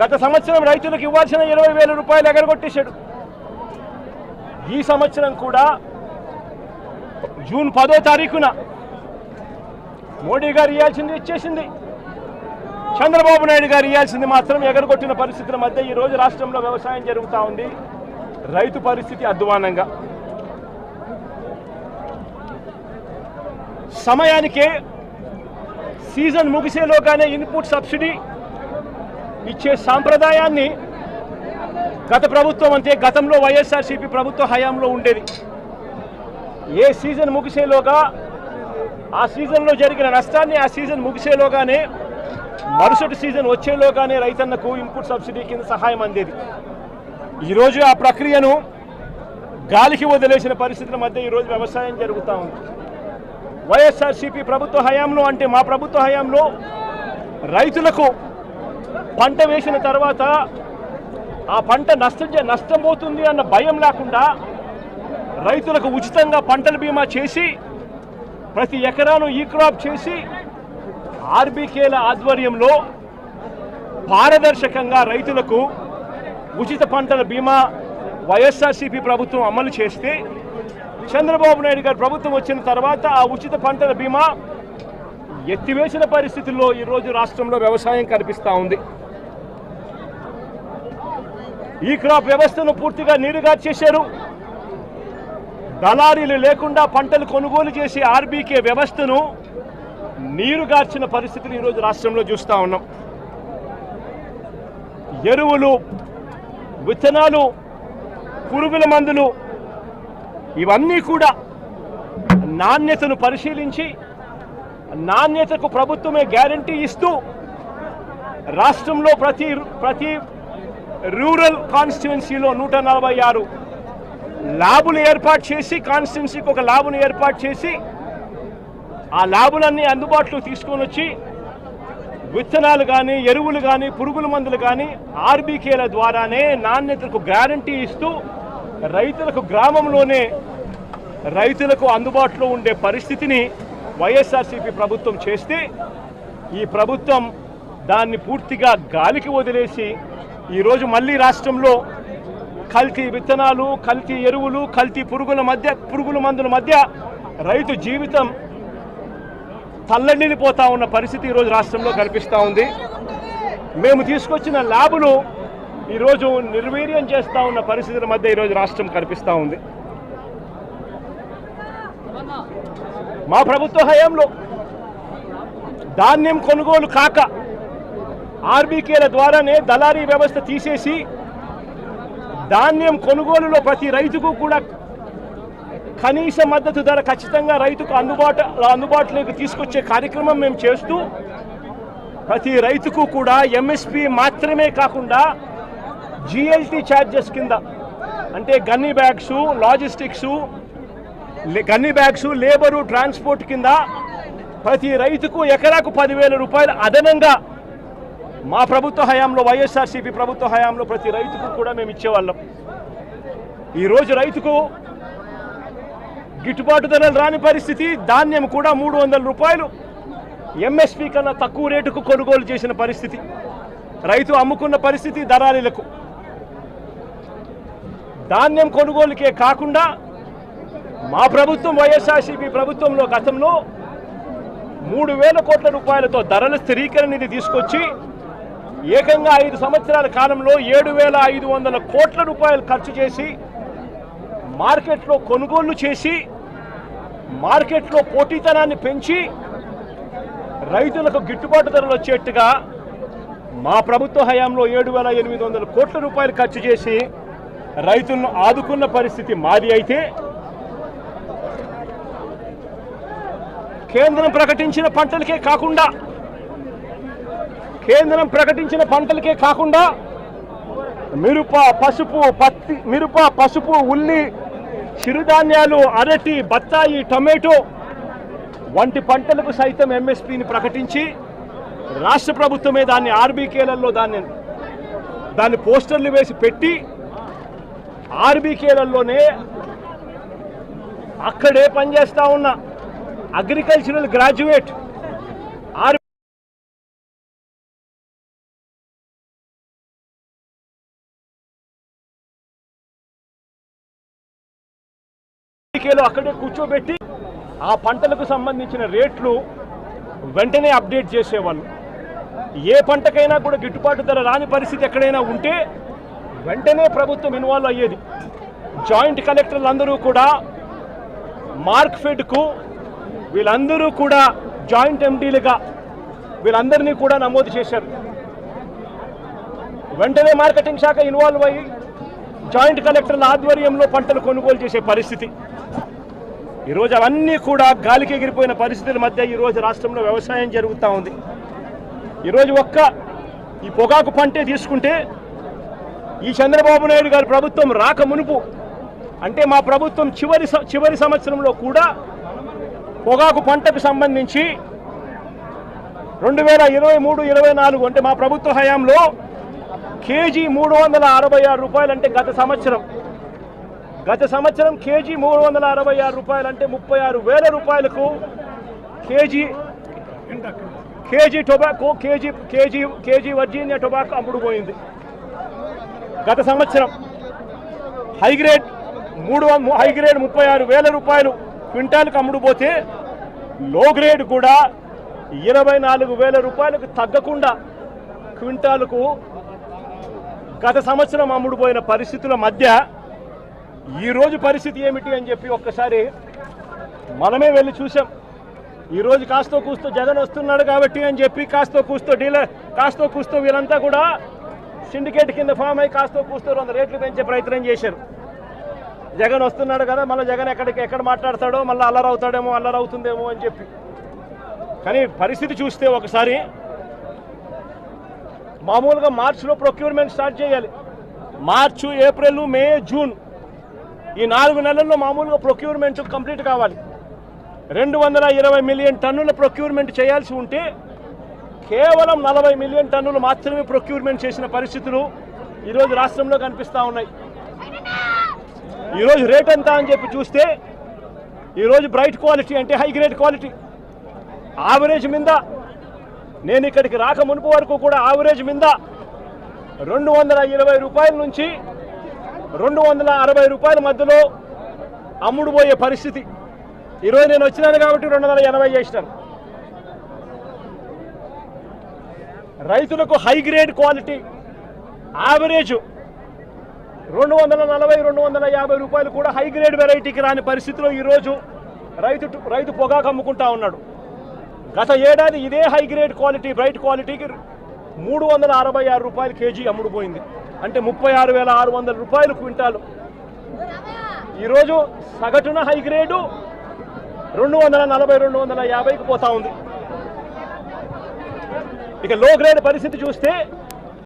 గత సంవత్సరం రైతులకు ఇవ్వాల్సిన 20,000 రూపాయలు ఎగరగొట్టేశాడు. ఈ సంవత్సరం కూడా జూన్ 10వ తారీఖున మోడీ గారు ఇవ్వాల్సింది ఇచ్చేసింది, చంద్రబాబు నాయుడు గారు ఇవ్వాల్సింది మాత్రం ఎగరగొట్టిన పరిస్థితుల మధ్య ఈరోజు రాష్ట్రంలో వ్యవసాయం జరుగుతూ ఉంది. రైతు పరిస్థితి అధ్వానంగా, సమయానికే సీజన్ ముగిసేలోగానే ఇన్పుట్ సబ్సిడీ ఇచ్చే సాంప్రదాయాన్ని గత ప్రభుత్వం అంటే గతంలో వైఎస్ఆర్సీపీ ప్రభుత్వ హయాంలో ఉండేది. ఏ సీజన్ ముగిసేలోగా ఆ సీజన్లో జరిగిన నష్టాన్ని ఆ సీజన్ ముగిసేలోగానే మరుసటి సీజన్ వచ్చేలోగానే రైతన్నకు ఇన్పుట్ సబ్సిడీ కింద సహాయం అందేది. ఈరోజు ఆ ప్రక్రియను గాలికి వదిలేసిన పరిస్థితుల మధ్య ఈరోజు వ్యవసాయం జరుగుతూ ఉంది. వైఎస్ఆర్సీపీ ప్రభుత్వ హయాంలో అంటే మా ప్రభుత్వ హయాంలో రైతులకు పంట వేసిన తర్వాత ఆ పంట నష్టం పోతుంది అన్న భయం లేకుండా రైతులకు ఉచితంగా పంటల బీమా చేసి ప్రతి ఎకరాను ఈ క్రాప్ చేసి ఆర్బీకేల ఆధ్వర్యంలో పారదర్శకంగా రైతులకు ఉచిత పంటల బీమా వైఎస్ఆర్సీపీ ప్రభుత్వం అమలు చేస్తే చంద్రబాబు నాయుడు గారు ప్రభుత్వం వచ్చిన తర్వాత ఆ ఉచిత పంటల బీమా ఎత్తివేసిన పరిస్థితుల్లో ఈరోజు రాష్ట్రంలో వ్యవసాయం కనిపిస్తూ ఉంది. ఈ క్రాప్ వ్యవస్థను పూర్తిగా నీరుగార్చేశారు. దళారీలు లేకుండా పంటలు కొనుగోలు చేసి ఆర్బీకే వ్యవస్థను నీరుగార్చిన పరిస్థితులు ఈరోజు రాష్ట్రంలో చూస్తూ ఉన్నాం. ఎరువులు, విత్తనాలు, పురుగుల మందులు ఇవన్నీ కూడా నాణ్యతను పరిశీలించి నాణ్యతకు ప్రభుత్వమే గ్యారంటీ ఇస్తూ రాష్ట్రంలో ప్రతి రూరల్ కాన్స్టిట్యుయెన్సీలో 146 ల్యాబులు ఏర్పాటు చేసి కాన్స్టిట్యుయెన్సీకి ఒక ల్యాబ్ను ఏర్పాటు చేసి ఆ ల్యాబులన్నీ అందుబాటులో తీసుకొని వచ్చి విత్తనాలు కానీ ఎరువులు కానీ పురుగుల మందులు కానీ ఆర్బీకేల ద్వారానే నాణ్యతకు గ్యారంటీ ఇస్తూ రైతులకు గ్రామంలోనే రైతులకు అందుబాటులో ఉండే పరిస్థితిని వైఎస్ఆర్సీపీ ప్రభుత్వం చేస్తే ఈ ప్రభుత్వం దాన్ని పూర్తిగా గాలికి వదిలేసి ఈరోజు మళ్ళీ రాష్ట్రంలో కల్తీ విత్తనాలు, కల్తీ ఎరువులు, కల్తీ పురుగుల మందుల మధ్య రైతు జీవితం తల్లడిల్లిపోతా ఉన్న పరిస్థితి ఈరోజు రాష్ట్రంలో కనిపిస్తూ ఉంది. మేము తీసుకొచ్చిన ల్యాబులు ఈరోజు నిర్వీర్యం చేస్తూ ఉన్న పరిస్థితుల మధ్య ఈరోజు రాష్ట్రం కనిపిస్తూ ఉంది. మా ప్రభుత్వ హయాంలో ధాన్యం కొనుగోలు కాక ఆర్బీకేల ద్వారానే దళారీ వ్యవస్థ తీసేసి ధాన్యం కొనుగోలులో ప్రతి రైతుకు కూడా కనీస మద్దతు ధర ఖచ్చితంగా రైతుకు అందుబాటులోకి తీసుకొచ్చే కార్యక్రమం మేము చేస్తూ ప్రతి రైతుకు కూడా ఎంఎస్పీ మాత్రమే కాకుండా జిఎల్టీ ఛార్జెస్ కింద అంటే gunny bags, logistics, gunny bags, labour, transport కింద ప్రతి రైతుకు ఎకరాకు 10,000 రూపాయలు అదనంగా మా ప్రభుత్వ హయాంలో వైఎస్ఆర్సీపీ ప్రభుత్వ హయాంలో ప్రతి రైతుకు కూడా మేము ఇచ్చేవాళ్ళం. ఈరోజు రైతుకు గిట్టుబాటు ధరలు రాని పరిస్థితి, ధాన్యం కూడా 300 రూపాయలు ఎంఎస్పీ కన్నా తక్కువ రేటుకు కొనుగోలు చేసిన పరిస్థితి, రైతు అమ్ముకున్న పరిస్థితి దళారీలకు. ధాన్యం కొనుగోలుకే కాకుండా మా ప్రభుత్వం వైఎస్ఆర్సీపీ ప్రభుత్వంలో గతంలో 3,000 కోట్ల రూపాయలతో ధరల స్థిరీకరణ నిధి తీసుకొచ్చి ఏకంగా 5 సంవత్సరాల కాలంలో 7,500 కోట్ల రూపాయలు ఖర్చు చేసి మార్కెట్లో కొనుగోళ్లు చేసి మార్కెట్లో పోటీతనాన్ని పెంచి రైతులకు గిట్టుబాటు ధరలు వచ్చేట్టుగా మా ప్రభుత్వ హయాంలో 7,800 కోట్ల రూపాయలు ఖర్చు చేసి రైతులను ఆదుకున్న పరిస్థితి మాది. అయితే కేంద్రం ప్రకటించిన పంటలకే కాకుండా మిరప, పసుపు, ఉల్లి, చిరుధాన్యాలు, అరటి, బత్తాయి, టొమాటో వంటి పంటలకు సైతం ఎంఎస్పీని ప్రకటించి రాష్ట్ర ప్రభుత్వమే దాన్ని ఆర్బీకేలలో దాన్ని పోస్టర్లు వేసి పెట్టి ఆర్బీకేలలోనే అక్కడే పనిచేస్తూ ఉన్న అగ్రికల్చరల్ గ్రాడ్యుయేట్ అక్కడే కూర్చోబెట్టి ఆ పంటలకు సంబంధించిన రేట్లు వెంటనే అప్డేట్ చేసేవాళ్ళు. ఏ పంటకైనా కూడా గిట్టుబాటు ధర రాని పరిస్థితి ఎక్కడైనా ఉంటే వెంటనే ప్రభుత్వం ఇన్వాల్వ్ అయ్యేది. జాయింట్ కలెక్టర్లు అందరూ కూడా మార్క్ఫెడ్కు వీళ్ళందరూ కూడా జాయింట్ ఎండీలుగా వీళ్ళందరినీ కూడా నమోదు చేశారు. వెంటనే మార్కెటింగ్ శాఖ ఇన్వాల్వ్ అయ్యి జాయింట్ కలెక్టర్ల ఆధ్వర్యంలో పంటలు కొనుగోలు చేసే పరిస్థితి. ఈరోజు అవన్నీ కూడా గాలికి ఎగిరిపోయిన పరిస్థితుల మధ్య ఈరోజు రాష్ట్రంలో వ్యవసాయం జరుగుతూ ఉంది. ఈరోజు ఈ పొగాకు పంటే తీసుకుంటే ఈ చంద్రబాబు నాయుడు గారి ప్రభుత్వం రాక మునుపు అంటే మా ప్రభుత్వం చివరి సంవత్సరంలో కూడా పొగాకు పంటకు సంబంధించి 2023-24 అంటే మా ప్రభుత్వ హయాంలో కేజీ 366 రూపాయలు అంటే గత సంవత్సరం కేజీ 366 రూపాయలు అంటే 36,000 రూపాయలకు KG tobacco KG Virginia tobacco అమ్ముడుపోయింది. గత సంవత్సరం హైగ్రేడ్ 36,000 రూపాయలు క్వింటాల్కి అమ్ముడుపోతే లో గ్రేడ్ కూడా 24,000 రూపాయలకు తగ్గకుండా క్వింటాలకు గత సంవత్సరం అమ్ముడుపోయిన పరిస్థితుల మధ్య ఈరోజు పరిస్థితి ఏమిటి అని చెప్పి ఒక్కసారి మనమే వెళ్ళి చూసాం. ఈరోజు కాస్తో కూస్తో జగన్ వస్తున్నాడు కాబట్టి అని చెప్పి కాస్తో కూస్తో వీళ్ళంతా కూడా సిండికేట్ కింద ఫామ్ అయ్యి కాస్తో కూస్తో 100 రేట్లు పెంచే ప్రయత్నం చేశారు. జగన్ వస్తున్నాడు కదా, మళ్ళీ జగన్ ఎక్కడ మాట్లాడతాడో మళ్ళీ అల్లరవుతుందేమో అని చెప్పి. కానీ పరిస్థితి చూస్తే ఒకసారి మామూలుగా మార్చిలో ప్రొక్యూర్మెంట్ స్టార్ట్ చేయాలి. మార్చి, ఏప్రిల్, మే, జూన్ ఈ 4 నెలల్లో మామూలుగా ప్రొక్యూర్మెంట్ కంప్లీట్ కావాలి. 220 మిలియన్ టన్నుల ప్రొక్యూర్మెంట్ చేయాల్సి ఉంటే కేవలం 40 మిలియన్ టన్నులు మాత్రమే ప్రొక్యూర్మెంట్ చేసిన పరిస్థితులు ఈరోజు రాష్ట్రంలో కనిపిస్తూ ఉన్నాయి. ఈరోజు రేట్ ఎంత అని చెప్పి చూస్తే ఈరోజు బ్రైట్ క్వాలిటీ అంటే హై గ్రేడ్ క్వాలిటీ ఆవరేజ్ మీద నేను ఇక్కడికి రాక మునుపు వరకు కూడా ఆవరేజ్ మీద 220 రూపాయల నుంచి 260 రూపాయల మధ్యలో అమ్ముడుపోయే పరిస్థితి. ఈరోజు నేను వచ్చినాను కాబట్టి 280 చేసినాను. రైతులకు హై గ్రేడ్ క్వాలిటీ యావరేజ్ 240-250 రూపాయలు కూడా హై గ్రేడ్ వెరైటీకి రాని పరిస్థితిలో ఈరోజు రైతు పొగాకు అమ్ముకుంటా ఉన్నాడు. గత ఏడాది ఇదే హై గ్రేడ్ క్వాలిటీ బ్రైట్ క్వాలిటీకి 366 రూపాయలు కేజీ అమ్ముడుపోయింది. అంటే 36,600 రూపాయలు క్వింటాలు. ఈరోజు సగటున హై గ్రేడు 240-250కి పోతా ఉంది. ఇక లో గ్రేడ్ పరిస్థితి చూస్తే